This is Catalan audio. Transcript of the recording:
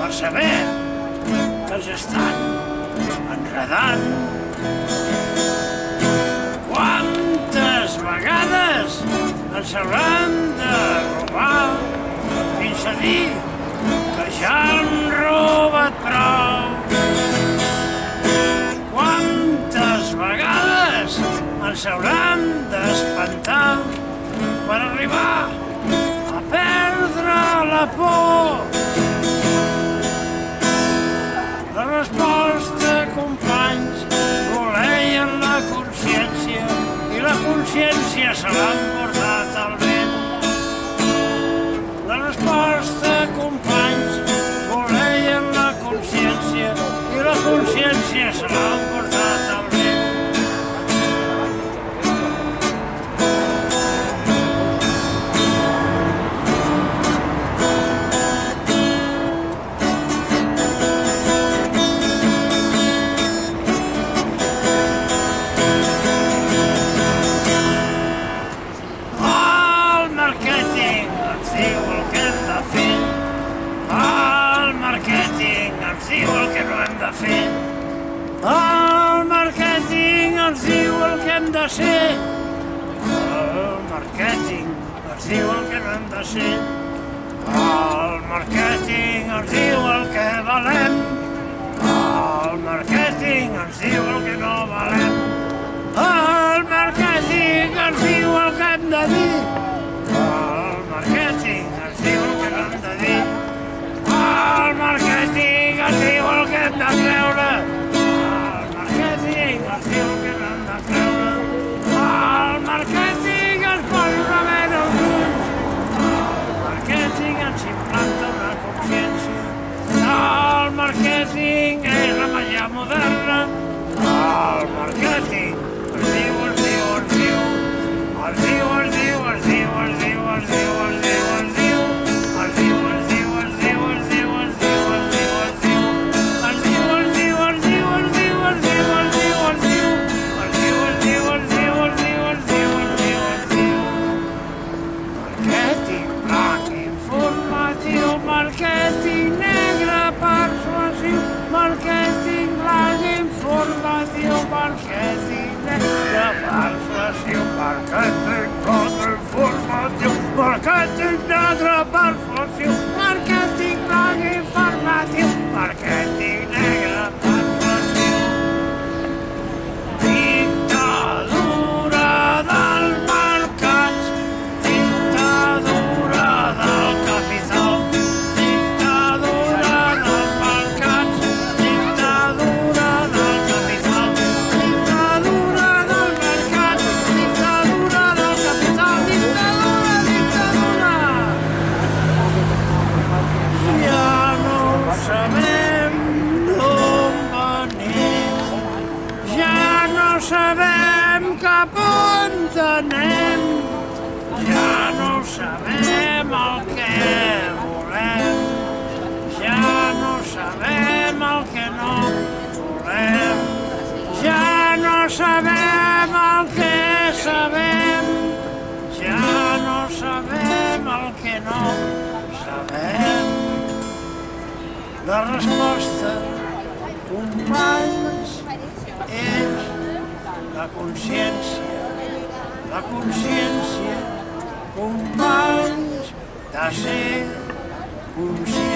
per saber que ens estan enredant. Quantes vegades ens hauran de robar fins a dir que ja han robat prou? Quantes vegades ens hauran d'espantar per arribar a perdre la por? La resposta, companys, voleien la consciència i la consciència se l'ha emportat al vent. La resposta, companys, voleien la consciència i la consciència se l'ha emportat al vent. El màrqueting ens diu el que hem de ser. El màrqueting ens diu el que no hem de ser. El màrqueting ens diu el que valem. El màrqueting ens diu el que no valem. El màrqueting ens diu el que hem de dir. El màrqueting ens diu el que no hem de dir. El màrqueting ens diu el que hem de creure. El màrqueting ens diu el que no hem de creure. El màrqueting ens posa una mena als ulls. El màrqueting ens implanta una consciència. El màrqueting és la màgia moderna. El màrqueting ens diu, ens diu, ens diu. Ens diu, ens diu, ens diu, ens diu, ens diu, ens diu, ens diu. Ens diu, ens diu, ens diu, ens diu, ens diu, ens diu, ens diu. Ens diu, ens diu, ens diu, ens diu, ens diu, ens diu, ens diu. Ens diu, ens diu, ens diu, ens diu, ens diu, ens diu, ens diu. Màrqueting blanc informatiu, màrqueting negre persuasiu, màrqueting blanc informatiu, màrqueting negre persuasiu, màrqueting blanc informatiu, màrqueting negre persuasiu, màrqueting blanc informatiu, màrqueting negre persuasiu. Dictadura dels mercats, dictadura del capital, dictadura dels mercats, dictadura del capital, dictadura dels mercats, dictadura del capital, dictadura, dictadura. Ja no sabem d'on venim, ja no sabem cap on anem, ja no sabem el que volem, ja no sabem el que no volem, ja no sabem el que sabem, ja no sabem el que no sabem. La resposta, companys, és la consciència. La consciència, companys, de ser conscients.